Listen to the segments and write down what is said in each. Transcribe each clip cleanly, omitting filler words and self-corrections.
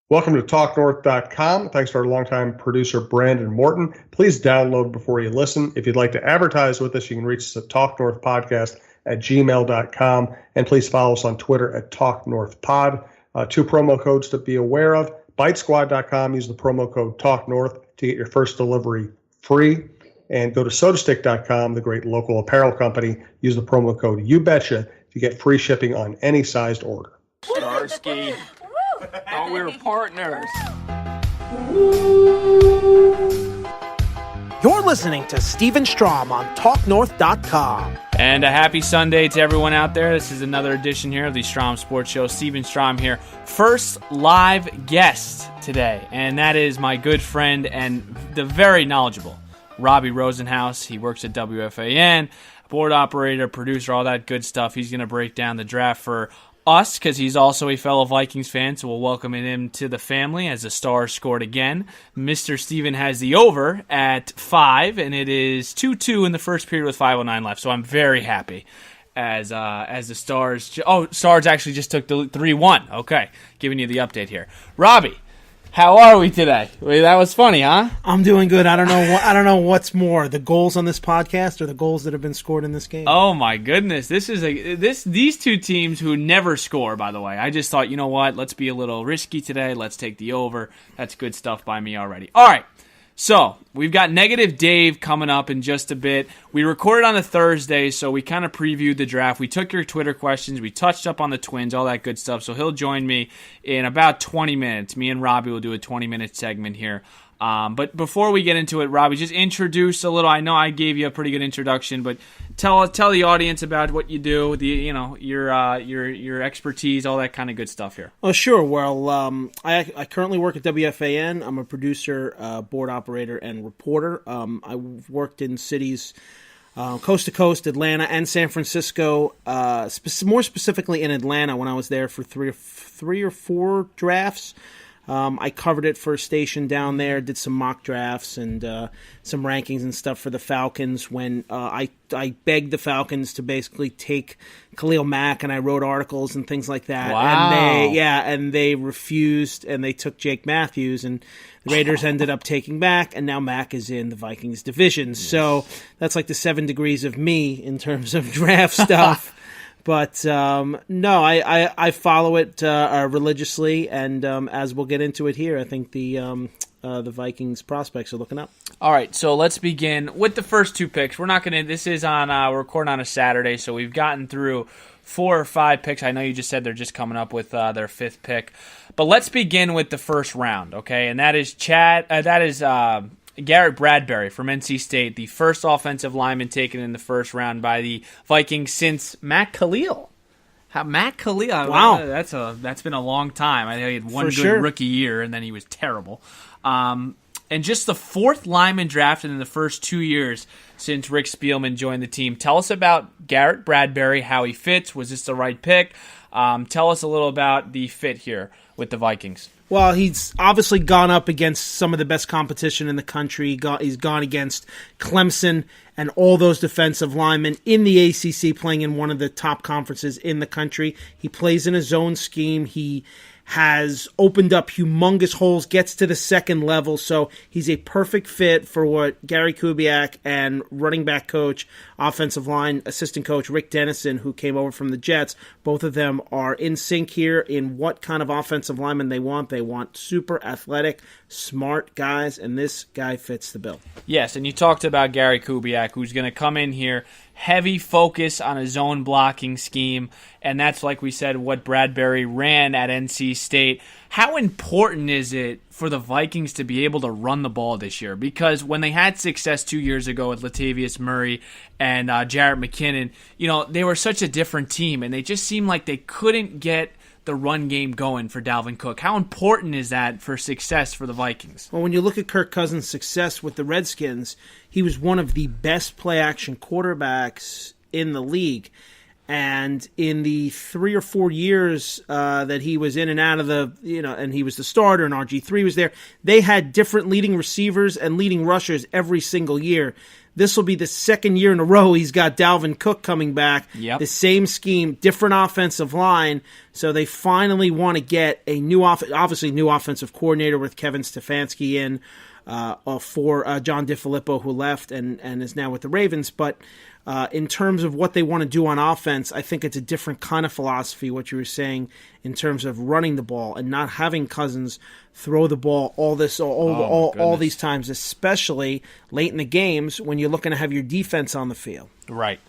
Welcome to TalkNorth.com. Thanks to our longtime producer, Brandon Morton. Please download before you listen. If you'd like to advertise with us, you can reach us at talknorthpodcast@gmail.com. And please follow us on Twitter at TalkNorthPod. Two promo codes to be aware of. BiteSquad.com. Use the promo code TalkNorth to get your first delivery free. And go to SodaStick.com, the great local apparel company. Use the promo code YouBetcha to get free shipping on any sized order. Starsky. Oh, we were partners. You're listening to Steven Strom on TalkNorth.com. And a happy Sunday to everyone out there. This is another edition here of the Strom Sports Show. Steven Strom here. First live guest today, and that is my good friend and the very knowledgeable Robbie Rosenhaus. He works at WFAN, board operator, producer, all that good stuff. He's going to break down the draft for us, because he's also a fellow Vikings fan, so we'll welcome him to the family as the Stars scored again. Mr. Steven has the over at 5, and it is 2-2 in the first period with 5:09 left, so I'm very happy as the Stars... Stars actually just took the 3-1. Okay, giving you the update here. Robbie, how are we today? That was funny, huh? I'm doing good. I don't know what's more, the goals on this podcast or the goals that have been scored in this game. Oh my goodness. These two teams who never score, by the way. I just thought, you know what? Let's be a little risky today. Let's take the over. That's good stuff by me already. All right. So, we've got Negative Dave coming up in just a bit. We recorded on a Thursday, so we kind of previewed the draft. We took your Twitter questions. We touched up on the Twins, all that good stuff. So he'll join me in about 20 minutes. Me and Robbie will do a 20-minute segment here. But before we get into it, Robbie, just introduce a little. I know I gave you a pretty good introduction, but tell the audience about what you do, your expertise, all that kind of good stuff here. Oh, sure. Well, I currently work at WFAN. I'm a producer, board operator, and reporter. I've worked in cities coast to coast, Atlanta and San Francisco. More specifically in Atlanta, when I was there for three or four drafts. I covered it for a station down there, did some mock drafts and some rankings and stuff for the Falcons when I begged the Falcons to basically take Khalil Mack, and I wrote articles and things like that. Wow. And they refused, and they took Jake Matthews, and the Raiders ended up taking Mack, and now Mack is in the Vikings division. Yes. So that's like the 7 degrees of me in terms of draft stuff. But no, I follow it religiously, and as we'll get into it here, I think the Vikings prospects are looking up. All right, so let's begin with the first two picks. We're not going to. This is on. We're recording on a Saturday, so we've gotten through 4 or 5 picks. I know you just said they're just coming up with their 5th pick, but let's begin with the first round, okay? And that is Garrett Bradbury from NC State, the first offensive lineman taken in the first round by the Vikings since Matt Khalil. Matt Khalil, wow, that's been a long time. I think he had one good rookie year, and then he was terrible. And just the 4th lineman drafted in the first 2 years since Rick Spielman joined the team. Tell us about Garrett Bradbury, how he fits. Was this the right pick? Tell us a little about the fit here with the Vikings. Well, he's obviously gone up against some of the best competition in the country. He's gone against Clemson and all those defensive linemen in the ACC, playing in one of the top conferences in the country. He plays in a zone scheme. He has opened up humongous holes, gets to the second level, so he's a perfect fit for what Gary Kubiak and running back coach, offensive line assistant coach Rick Dennison, who came over from the Jets, both of them are in sync here in what kind of offensive lineman they want. They want super athletic, smart guys, and this guy fits the bill. Yes, and you talked about Gary Kubiak, who's going to come in here, heavy focus on a zone blocking scheme, and that's, like we said, what Bradbury ran at NC State. How important is it for the Vikings to be able to run the ball this year? Because when they had success 2 years ago with Latavius Murray and Jarrett McKinnon, they were such a different team, and they just seemed like they couldn't get the run game going for Dalvin Cook. How important is that for success for the Vikings? Well, when you look at Kirk Cousins' success with the Redskins, he was one of the best play-action quarterbacks in the league. And in the 3 or 4 years that he was in and out of and he was the starter and RG3 was there, they had different leading receivers and leading rushers every single year. This will be the second year in a row he's got Dalvin Cook coming back. Yep. The same scheme, different offensive line. So they finally want to get a new offensive coordinator with Kevin Stefanski in for John DiFilippo, who left and is now with the Ravens. But in terms of what they want to do on offense, I think it's a different kind of philosophy, what you were saying, in terms of running the ball and not having Cousins throw the ball all these times, especially late in the games when you're looking to have your defense on the field. Right.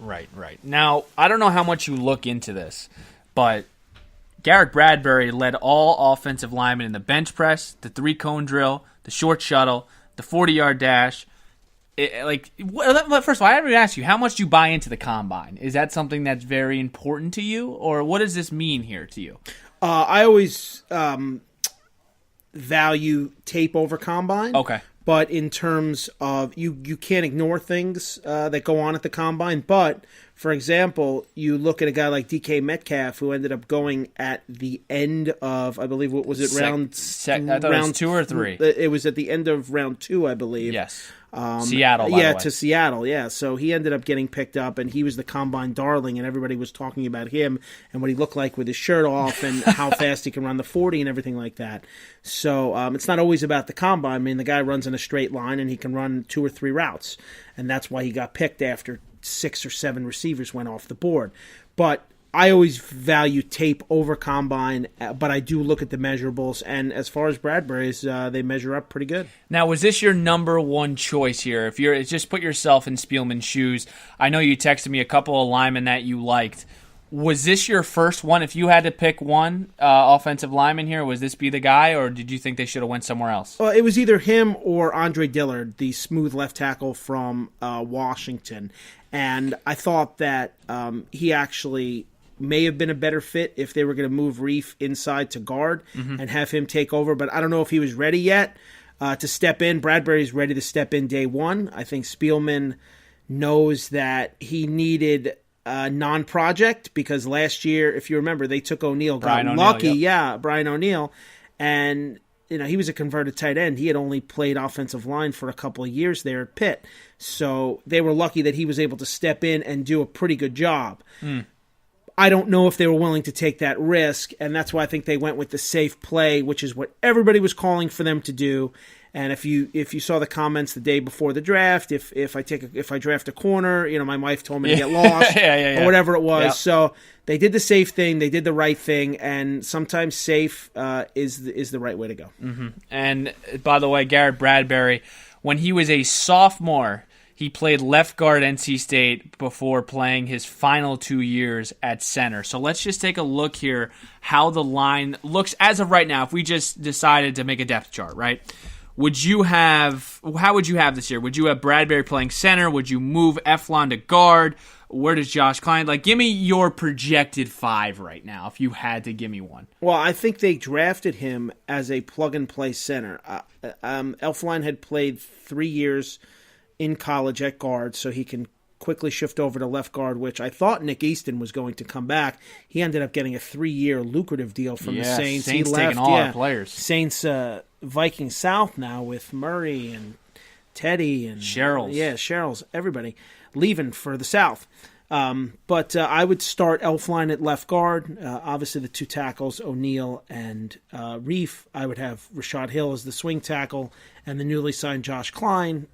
Now, I don't know how much you look into this, but Garrett Bradbury led all offensive linemen in the bench press, the 3-cone drill, the short shuttle, the 40-yard dash. First of all, I haven't even asked you, how much do you buy into the combine? Is that something that's very important to you, or what does this mean here to you? I always value tape over combine. Okay. But in terms of, you can't ignore things that go on at the combine. But, for example, you look at a guy like DK Metcalf, who ended up going at the end of, I believe, what was it, round 2 or 3? It was at the end of round 2, I believe. Yes. Seattle, by the way. To Seattle, yeah. So he ended up getting picked up, and he was the combine darling, and everybody was talking about him and what he looked like with his shirt off and how fast he can run the 40 and everything like that. So it's not always about the combine. I mean, the guy runs in a straight line, and he can run 2 or 3 routes, and that's why he got picked after 6 or 7 receivers went off the board. But I always value tape over combine, but I do look at the measurables. And as far as Bradbury's, they measure up pretty good. Now, was this your number one choice here? If you're just put yourself in Spielman's shoes. I know you texted me a couple of linemen that you liked. Was this your first one? If you had to pick one offensive lineman here, was this be the guy, or did you think they should have went somewhere else? Well, it was either him or Andre Dillard, the smooth left tackle from Washington. And I thought that he actually may have been a better fit if they were going to move Reif inside to guard and have him take over. But I don't know if he was ready yet to step in. Bradbury's ready to step in day one. I think Spielman knows that he needed a non-project because last year, if you remember, they took O'Neal, got lucky. Yep. Yeah, Brian O'Neal. And he was a converted tight end. He had only played offensive line for a couple of years there at Pitt. So they were lucky that he was able to step in and do a pretty good job. I don't know if they were willing to take that risk, and that's why I think they went with the safe play, which is what everybody was calling for them to do. And if you saw the comments the day before the draft, if I draft a corner, my wife told me to get lost or whatever it was. Yep. So they did the safe thing, they did the right thing, and sometimes safe is the right way to go. Mm-hmm. And by the way, Garrett Bradbury, when he was a sophomore, he played left guard NC State before playing his final 2 years at center. So let's just take a look here how the line looks as of right now. If we just decided to make a depth chart, right? How would you have this year? Would you have Bradbury playing center? Would you move Eflon to guard? Where does Josh Klein? Give me your projected 5 right now if you had to give me one. Well, I think they drafted him as a plug-and-play center. Eflon had played 3 years in college at guard, so he can quickly shift over to left guard, which I thought Nick Easton was going to come back. He ended up getting a 3-year lucrative deal from the Saints. Saints he left, taking all our players. Saints Viking South now with Murray and Teddy and Sherrills. Yeah, Sherrills, everybody leaving for the South. But I would start Elfline at left guard. Obviously, the 2 tackles, O'Neal and Reif. I would have Rashad Hill as the swing tackle, and the newly signed Josh Klein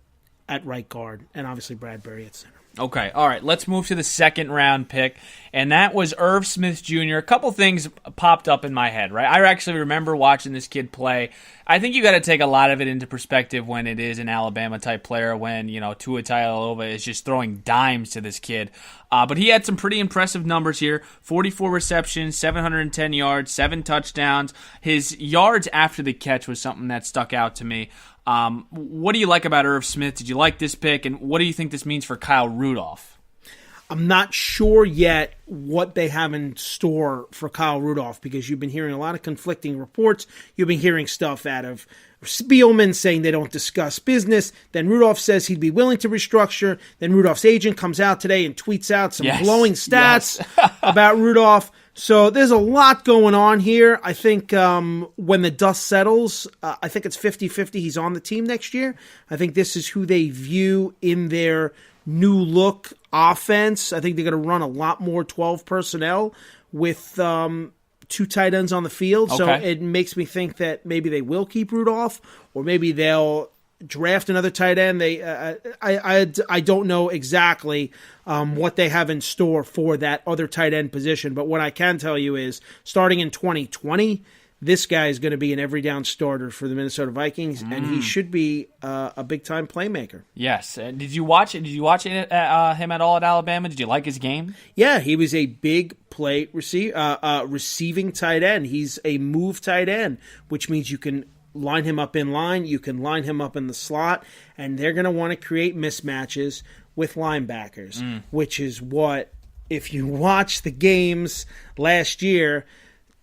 at right guard, and obviously Bradbury at center. Okay, all right, let's move to the second round pick, and that was Irv Smith Jr. A couple things popped up in my head, right? I actually remember watching this kid play. I think you got to take a lot of it into perspective when it is an Alabama-type player, when, Tua Tagovailoa is just throwing dimes to this kid. But he had some pretty impressive numbers here, 44 receptions, 710 yards, 7 touchdowns. His yards after the catch was something that stuck out to me. What do you like about Irv Smith? Did you like this pick? And what do you think this means for Kyle Rudolph? I'm not sure yet what they have in store for Kyle Rudolph because you've been hearing a lot of conflicting reports. You've been hearing stuff out of Spielman saying they don't discuss business. Then Rudolph says he'd be willing to restructure. Then Rudolph's agent comes out today and tweets out some glowing stats about Rudolph. So there's a lot going on here. I think when the dust settles, I think it's 50-50 he's on the team next year. I think this is who they view in their new look offense. I think they're going to run a lot more 12 personnel with 2 tight ends on the field. So it makes me think that maybe they will keep Rudolph, or maybe they'll draft another tight end. I don't know exactly what they have in store for that other tight end position, but what I can tell you is starting in 2020, this guy is going to be an every down starter for the Minnesota Vikings, and he should be a big time playmaker. Yes. Did you watch it? Did you watch him at all at Alabama? Did you like his game? Yeah, he was a big play receiving tight end. He's a move tight end, which means you can line him up in line, you can line him up in the slot, and they're going to want to create mismatches with linebackers, which is what, if you watch the games last year,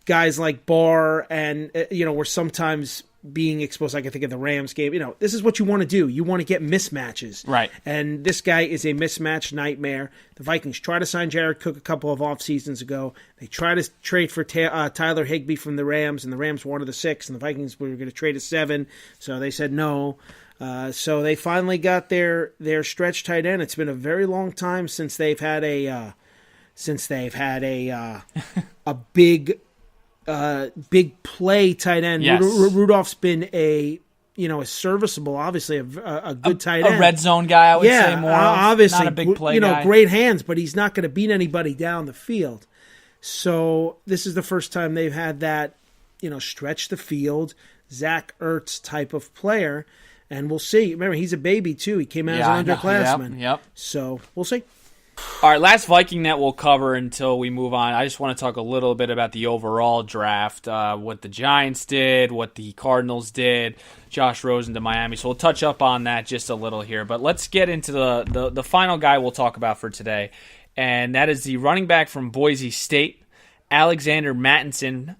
guys like Barr and, were sometimes being exposed. I can think of the Rams game. This is what you want to do. You want to get mismatches. Right. And this guy is a mismatch nightmare. The Vikings tried to sign Jared Cook a couple of off seasons ago. They tried to trade for Tyler Higbee from the Rams, and the Rams wanted the 6, and the Vikings were going to trade a 7, so they said no. So they finally got their stretch tight end. It's been a very long time since they've had a big play tight end. Yes. Rudolph's been a serviceable, obviously a good tight end. A red zone guy, I would say more. Obviously, not a big play guy. Great hands, but he's not going to beat anybody down the field. So this is the first time they've had that, stretch the field, Zach Ertz type of player, and we'll see. Remember, he's a baby too. He came out as an underclassman. Yep. So we'll see. All right, last Viking that we'll cover until we move on. I just want to talk a little bit about the overall draft, what the Giants did, what the Cardinals did, Josh Rosen to Miami. So we'll touch up on that just a little here. But let's get into the final guy we'll talk about for today, and that is the running back from Boise State, Alexander Mattinson,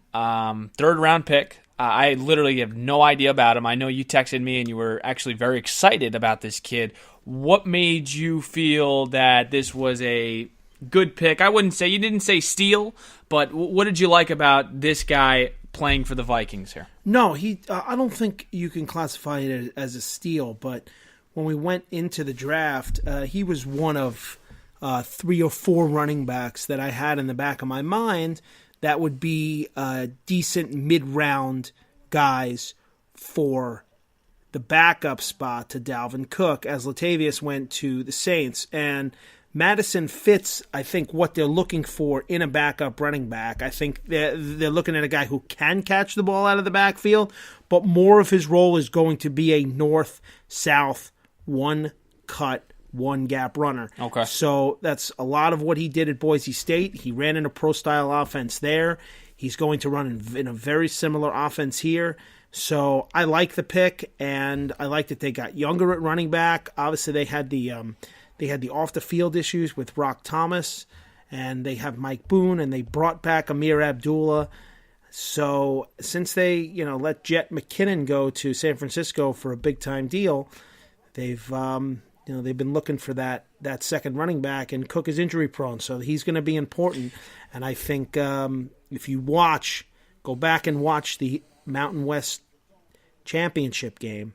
third-round pick. I literally have no idea about him. I know you texted me and you were actually very excited about this kid. What made you feel that this was a good pick? I wouldn't say, you didn't say steal, but what did you like about this guy playing for the Vikings here? No, I don't think you can classify it as a steal, but when we went into the draft, he was one of 3 or 4 running backs that I had in the back of my mind that would be decent mid-round guys for the backup spot to Dalvin Cook as Latavius went to the Saints. And Madison fits, I think, what they're looking for in a backup running back. I think they're looking at a guy who can catch the ball out of the backfield, but more of his role is going to be a north-south, one-cut, one-gap runner. Okay. So that's a lot of what he did at Boise State. He ran in a pro-style offense there. He's going to run in a very similar offense here. So I like the pick, and I like that they got younger at running back. Obviously, they had the off-the-field issues with Rock Thomas, and they have Mike Boone, and they brought back Amir Abdullah. So since they let Jet McKinnon go to San Francisco for a big-time deal, they've been looking for that second running back, and Cook is injury prone, so he's going to be important. And I think if you go back and watch the Mountain West Championship game,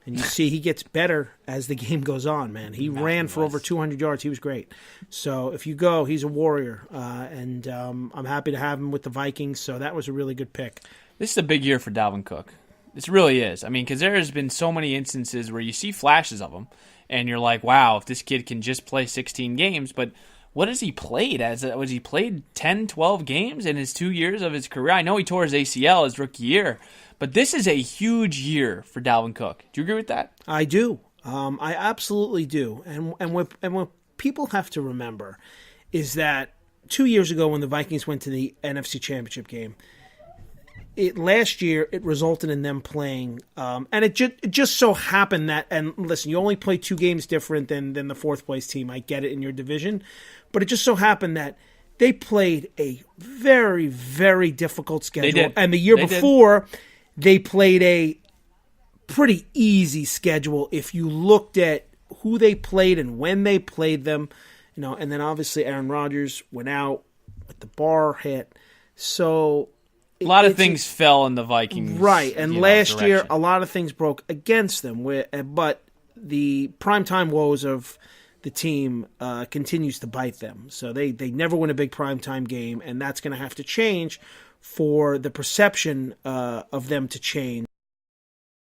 and you see he gets better as the game goes on, man. He ran for over 200 yards. He was great. So if you go, he's a warrior, and I'm happy to have him with the Vikings, so that was a really good pick. This is a big year for Dalvin Cook. This really is. I mean, because there has been so many instances where you see flashes of him, and you're like, wow, if this kid can just play 16 games, but what has he played? Was he played 10, 12 games in his 2 years of his career? I know he tore his ACL his rookie year, but this is a huge year for Dalvin Cook. Do you agree with that? I do. I absolutely do. And what people have to remember is that 2 years ago when the Vikings went to the NFC Championship game, last year it resulted in them playing, and it just so happened that, and listen, you only play 2 games different than the fourth place team. I get it in your division, but it just so happened that they played a very, very difficult schedule. They did. And the year before, they played a pretty easy schedule if you looked at who they played and when they played them. And then obviously Aaron Rodgers went out with the bar hit. So a lot of things fell in the Vikings. Right, and last year direction. a lot of things broke against them. But the primetime woes of the team continues to bite them. So they never win a big primetime game, and that's going to have to change for the perception of them to change.